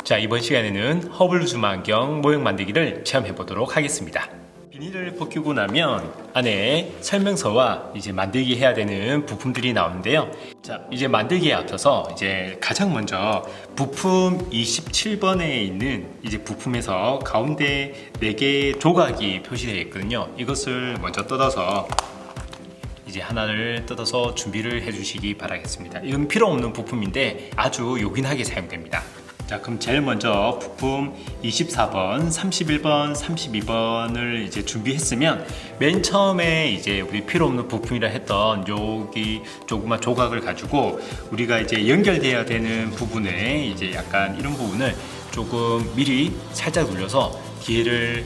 자, 이번 시간에는 허블 줌 안경 모형 만들기를 체험해 보도록 하겠습니다. 비닐을 벗기고 나면 안에 설명서와 이제 만들기 해야 되는 부품들이 나오는데요. 자, 이제 만들기에 앞서서 이제 가장 먼저 부품 27번에 있는 이제 부품에서 가운데 4개의 조각이 표시되어 있거든요. 이것을 먼저 뜯어서 이제 하나를 뜯어서 준비를 해 주시기 바라겠습니다. 이건 필요 없는 부품인데 아주 요긴하게 사용됩니다. 자, 그럼 제일 먼저 부품 24번, 31번, 32번을 이제 준비했으면 맨 처음에 이제 우리 필요 없는 부품이라 했던 여기 조그만 조각을 가지고 우리가 이제 연결되어야 되는 부분에 이제 약간 이런 부분을 조금 미리 살짝 눌려서 기회를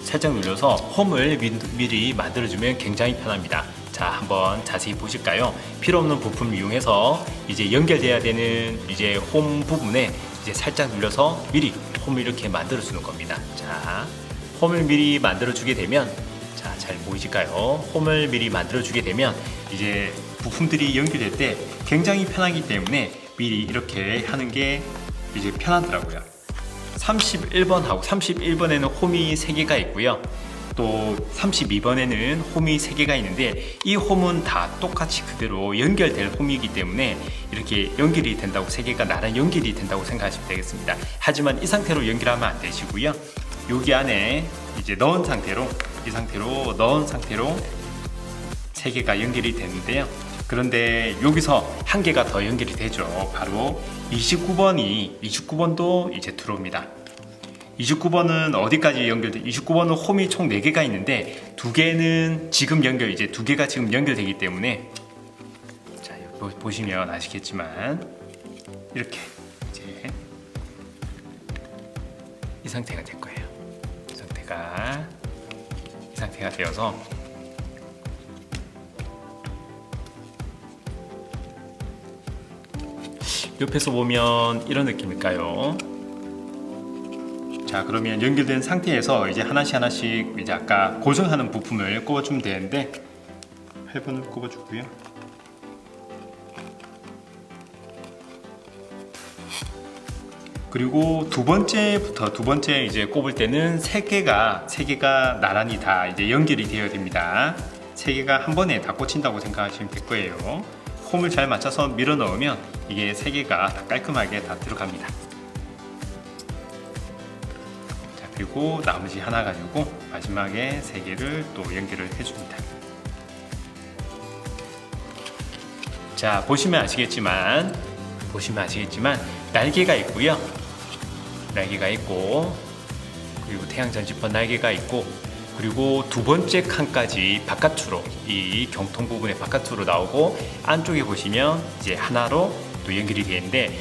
살짝 눌려서 홈을 미리 만들어주면 굉장히 편합니다. 자, 한번 자세히 보실까요? 필요 없는 부품을 이용해서 이제 연결돼야 되는 이제 홈 부분에 이제 살짝 눌려서 미리 홈을 이렇게 만들어 주는 겁니다. 자, 홈을 미리 만들어 주게 되면, 자, 잘 보이실까요? 홈을 미리 만들어 주게 되면 이제 부품들이 연결될 때 굉장히 편하기 때문에 미리 이렇게 하는 게 이제 편하더라고요. 31번하고 31번에는 홈이 3개가 있고요. 또 32번에는 홈이 3개가 있는데 이 홈은 다 똑같이 그대로 연결될 홈이기 때문에 이렇게 연결이 된다고 3개가 나란히 연결이 된다고 생각하시면 되겠습니다. 하지만 이 상태로 연결하면 안 되시고요. 여기 안에 이제 넣은 상태로 이 상태로 넣은 상태로 3개가 연결이 되는데요. 그런데 여기서 한 개가 더 연결이 되죠. 바로 29번도 이제 들어옵니다. 29번은 어디까지 연결돼? 29번은 홈이 총 4개가 있는데 2개는 지금 이제 2개가 지금 연결되기 때문에, 자, 여기 보시면 아시겠지만 이렇게 이제 이 상태가 될 거예요. 이 상태가 되어서 옆에서 보면 이런 느낌일까요? 자, 그러면 연결된 상태에서 이제 하나씩 이제 아까 고정하는 부품을 꼽아주면 되는데 8번을 꼽아주고요. 그리고 두 번째 이제 꼽을 때는 3개가 나란히 다 이제 연결이 되어야 됩니다. 3개가 한 번에 다 꽂힌다고 생각하시면 될 거예요. 홈을 잘 맞춰서 밀어 넣으면 이게 3개가 다 깔끔하게 다 들어갑니다. 자, 그리고 나머지 하나 가지고 마지막에 3개를 또 연결을 해줍니다. 자, 보시면 아시겠지만 날개가 있고요. 날개가 있고, 그리고 태양 전지판 날개가 있고, 그리고 두 번째 칸까지 바깥으로, 이 경통 부분의 바깥으로 나오고, 안쪽에 보시면 이제 하나로 또 연결이 되는데,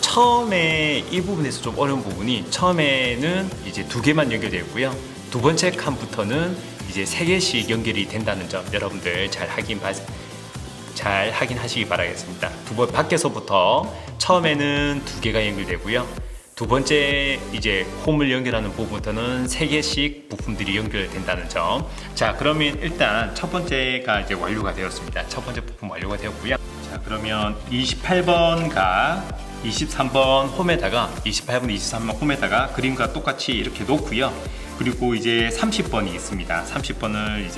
처음에 이 부분에서 좀 어려운 부분이, 처음에는 이제 2개만 연결되어 있고요. 두 번째 칸부터는 이제 3개씩 연결이 된다는 점, 여러분들 잘 확인하시기 바라겠습니다. 밖에서부터 처음에는 2개가 연결되고요. 두 번째 이제 홈을 연결하는 부분부터는 3개씩 부품들이 연결된다는 점. 자, 그러면 일단 첫 번째가 이제 완료가 되었습니다. 첫 번째 부품 완료가 되었고요. 자, 그러면 28번과 23번 홈에다가 28번, 23번 홈에다가 그림과 똑같이 이렇게 놓고요. 그리고 이제 30번이 있습니다. 30번을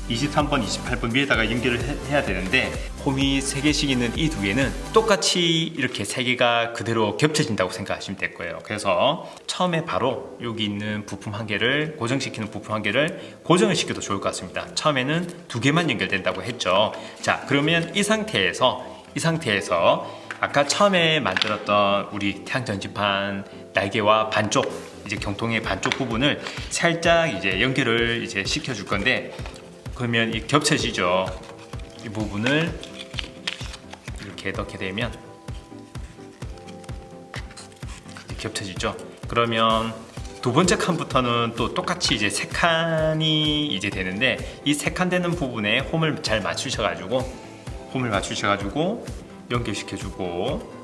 23번, 28번 위에다가 연결을 해야 되는데, 홈이 3개씩 있는 이 2개는 똑같이 이렇게 3개가 그대로 겹쳐진다고 생각하시면 될 거예요. 그래서 처음에 바로 여기 있는 부품 1개를 고정시키는 부품 1개를 고정을 시켜도 좋을 것 같습니다. 처음에는 2개만 연결된다고 했죠. 자, 그러면 이 상태에서 아까 처음에 만들었던 우리 태양전지판 날개와 반쪽, 이제 경통의 반쪽 부분을 살짝 이제 연결을 이제 시켜줄 건데, 그러면 이 겹쳐지죠. 이 부분을 이렇게 넣게 되면 겹쳐지죠. 그러면 두 번째 칸부터는 또 똑같이 이제 3칸이 이제 되는데, 이 3칸 되는 부분에 홈을 잘 맞추셔가지고 연결시켜주고,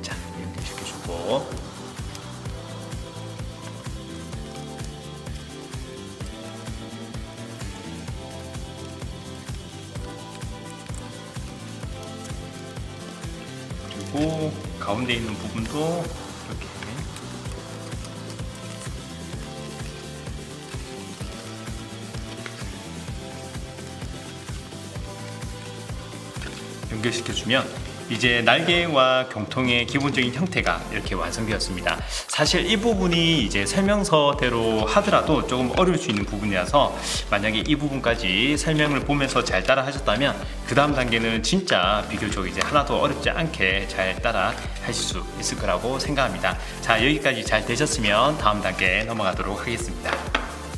자, 연결시켜주고, 그리고 가운데 있는 부분도 이렇게 연결시켜주면 이제 날개와 경통의 기본적인 형태가 이렇게 완성되었습니다. 사실 이 부분이 이제 설명서대로 하더라도 조금 어려울 수 있는 부분이라서 만약에 이 부분까지 설명을 보면서 잘 따라 하셨다면 그 다음 단계는 진짜 비교적 이제 하나도 어렵지 않게 잘 따라 하실 수 있을 거라고 생각합니다. 자, 여기까지 잘 되셨으면 다음 단계 넘어가도록 하겠습니다.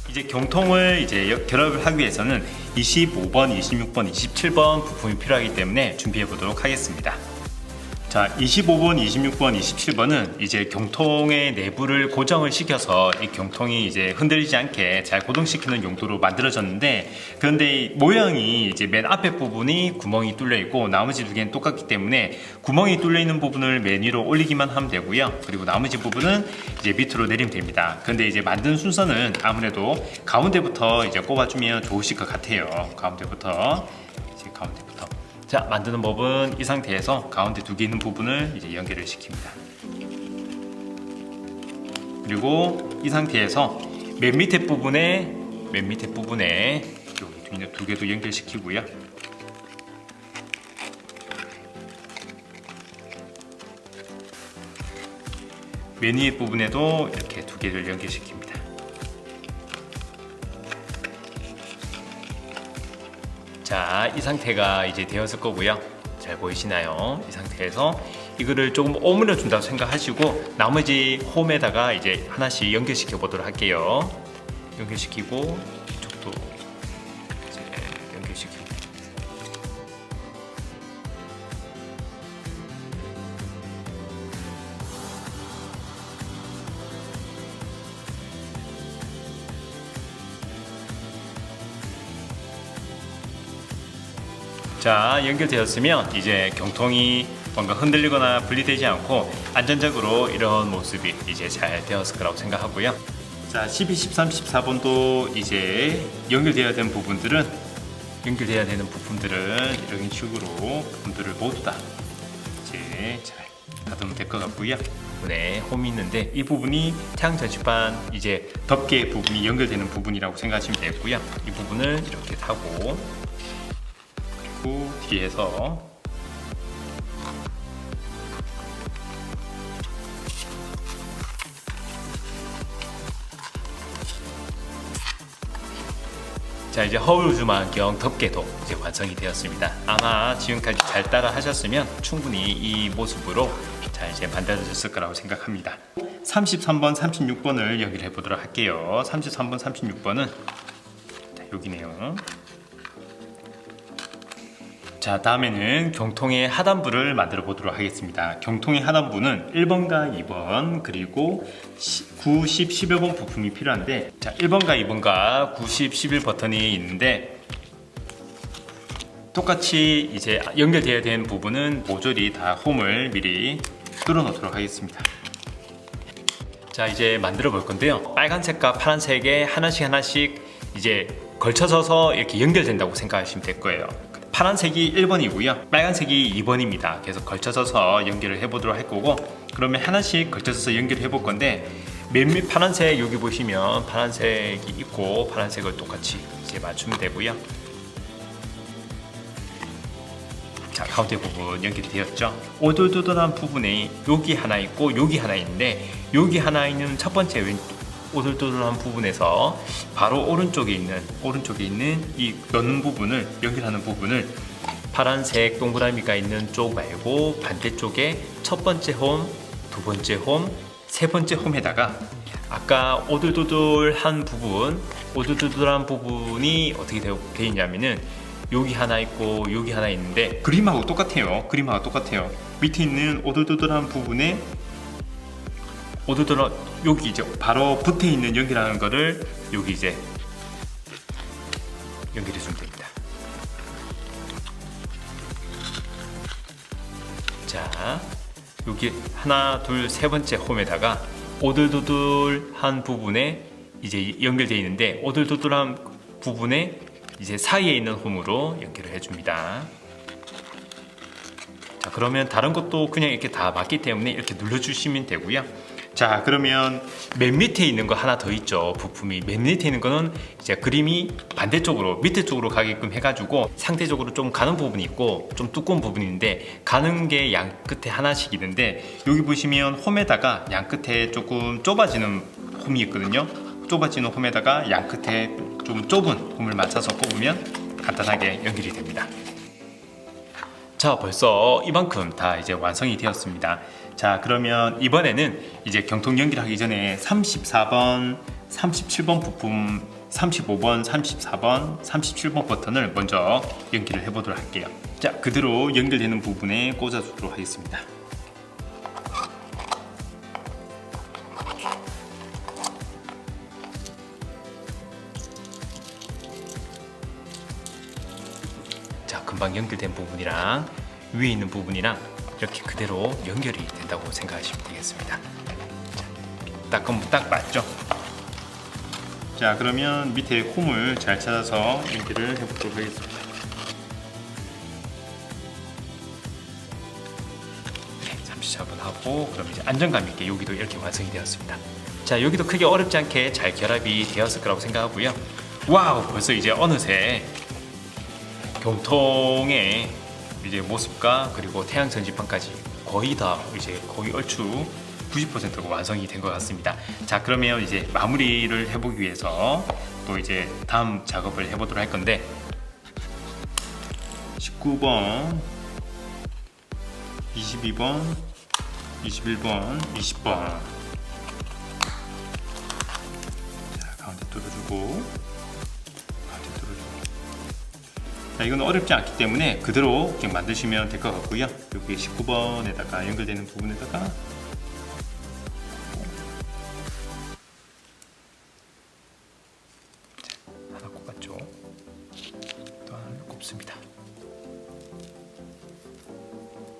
이제 경통을 이제 결합을 하기 위해서는 25번, 26번, 27번 부품이 필요하기 때문에 준비해 보도록 하겠습니다. 자, 25번, 26번, 27번은 이제 경통의 내부를 고정을 시켜서 이 경통이 이제 흔들리지 않게 잘 고정시키는 용도로 만들어졌는데, 그런데 이 모양이 이제 맨 앞에 부분이 구멍이 뚫려 있고 나머지 두 개는 똑같기 때문에 구멍이 뚫려 있는 부분을 맨 위로 올리기만 하면 되고요. 그리고 나머지 부분은 이제 밑으로 내리면 됩니다. 근데 이제 만드는 순서는 아무래도 가운데부터 이제 꼽아주면 좋으실 것 같아요. 가운데부터. 자, 만드는 법은 이 상태에서 가운데 두 개 있는 부분을 이제 연결을 시킵니다. 그리고 이 상태에서 맨 밑에 부분에 여기 두 개도 연결시키고요. 맨 위에 부분에도 이렇게 두 개를 연결시킵니다. 자, 이 상태가 이제 되었을 거고요. 잘 보이시나요? 이 상태에서 이거를 조금 오므려 준다고 생각하시고 나머지 홈에다가 이제 하나씩 연결시켜 보도록 할게요. 연결시키고 이쪽도 이제 연결시키고. 자, 연결되었으면 이제 경통이 뭔가 흔들리거나 분리되지 않고 안전적으로 이런 모습이 이제 잘 되었을 거라고 생각하고요. 자, 12, 13, 14번도 이제 연결되어야 되는 부분들은 이런 식으로 부분들을 모두 다 이제 잘 닫으면 될 것 같고요. 부분에 홈이 있는데 이 부분이 태양 전시판 이제 덮개 부분이 연결되는 부분이라고 생각하시면 되겠고요. 이 부분을 이렇게 타고 뒤에서 자, 이제 허울우주망경 덮개도 이제 완성이 되었습니다. 아마 지금까지 잘 따라 하셨으면 충분히 이 모습으로 잘 이제 만들어졌을 거라고 생각합니다. 33번, 36번을 연결해 보도록 할게요. 33번, 36번은 여기네요. 자, 다음에는 경통의 하단부를 만들어 보도록 하겠습니다. 경통의 하단부는 1번과 2번 그리고 9, 10, 11번 부품이 필요한데, 자, 1번과 2번과 9, 10, 11 버튼이 있는데 똑같이 이제 연결되어야 되는 부분은 모조리 다 홈을 미리 뚫어 놓도록 하겠습니다. 자, 이제 만들어 볼 건데요. 빨간색과 파란색에 하나씩 이제 걸쳐져서 이렇게 연결된다고 생각하시면 될 거예요. 파란색이 1번이고요. 빨간색이 2번입니다. 계속 걸쳐져서 연결을 해보도록 할 거고, 그러면 하나씩 걸쳐져서 연결해 볼 건데, 맨 밑 파란색 여기 보시면 파란색이 있고 파란색을 똑같이 이제 맞추면 되고요. 자, 가운데 부분 연결이 되었죠. 오돌도돌한 부분에 여기 하나 있고 여기 하나 있는데, 여기 하나 있는 첫 번째 오돌도돌한 부분에서 바로 오른쪽에 있는 이 넣는 부분을, 연결하는 부분을 파란색 동그라미가 있는 쪽 말고 반대쪽에 첫 번째 홈, 두 번째 홈, 세 번째 홈에다가 아까 오돌도돌한 부분이 어떻게 되어 있냐면은 여기 하나 있고 여기 하나 있는데 그림하고 똑같아요. 밑에 있는 오돌도돌한 부분에 여기 이제 바로 붙어 있는 연결하는 거를 여기 이제 연결해 주면 됩니다. 자, 여기 하나, 둘, 세 번째 홈에다가 오돌도돌한 부분에 이제 연결되어 있는데, 오돌도돌한 부분에 이제 사이에 있는 홈으로 연결을 해줍니다. 자, 그러면 다른 것도 그냥 이렇게 다 맞기 때문에 이렇게 눌러주시면 되고요. 자, 그러면 맨 밑에 있는 거 하나 더 있죠. 부품이 맨 밑에 있는 거는 이제 그림이 반대쪽으로 밑에 쪽으로 가게끔 해가지고 상대적으로 좀 가는 부분이 있고 좀 두꺼운 부분이 있는데, 가는 게 양 끝에 하나씩 있는데, 여기 보시면 홈에다가 양 끝에 조금 좁아지는 홈이 있거든요. 좁아지는 홈에다가 양 끝에 좀 좁은 홈을 맞춰서 꼽으면 간단하게 연결이 됩니다. 자, 벌써 이만큼 다 이제 완성이 되었습니다. 자, 그러면 이번에는 이제 경통 연결하기 전에 34번, 37번 부품, 35번, 34번, 37번 버튼을 먼저 연결을 해보도록 할게요. 자, 그대로 연결되는 부분에 꽂아주도록 하겠습니다. 자, 금방 연결된 부분이랑 위에 있는 부분이랑 이렇게 그대로 연결이 된다고 생각하시면 되겠습니다. 자, 딱 맞죠? 자, 그러면 밑에 홈을 잘 찾아서 연결을 해보도록 하겠습니다. 네, 34번 하고, 그럼 이제 안정감 있게 여기도 이렇게 완성이 되었습니다. 자, 여기도 크게 어렵지 않게 잘 결합이 되었을 거라고 생각하고요. 와우, 벌써 이제 어느새 경통의 이제 모습과 그리고 태양 전지판까지 거의 다 이제 거의 얼추 90%가 완성이 된 것 같습니다. 자, 그러면 이제 마무리를 해보기 위해서 또 이제 다음 작업을 해보도록 할 건데, 19번, 22번, 21번, 20번. 자, 가운데 뚫어주고. 자, 이건 어렵지 않기 때문에 그대로 그냥 만드시면 될 것 같고요. 여기 19번에다가 연결되는 부분에다가 하나 꼽았죠. 또 하나를 꼽습니다.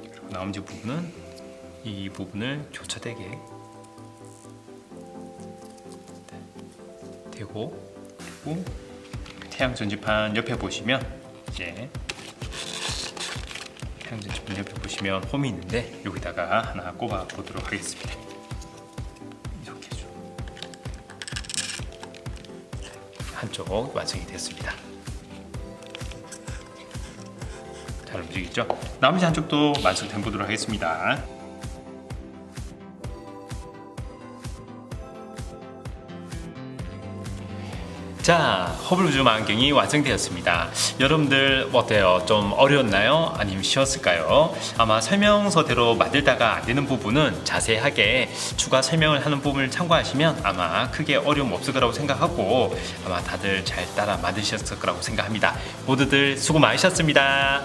그리고 나머지 부분은 이 부분을 교차되게 대고, 그리고 태양 전지판 옆에 보시면 이제 태양 전지판 옆에 보시면 홈이 있는데 여기다가 하나 꼽아 보도록 하겠습니다. 이렇게 좀 한쪽 완성이 됐습니다. 잘 움직이죠? 나머지 한쪽도 완성해 보도록 하겠습니다. 자, 허블 줌 안경이 완성되었습니다. 여러분들 어때요? 좀 어려웠나요? 아니면 쉬웠을까요? 아마 설명서대로 만들다가 안 되는 부분은 자세하게 추가 설명을 하는 부분을 참고하시면 아마 크게 어려움 없을 거라고 생각하고, 아마 다들 잘 따라 만드셨을 거라고 생각합니다. 모두들 수고 많으셨습니다.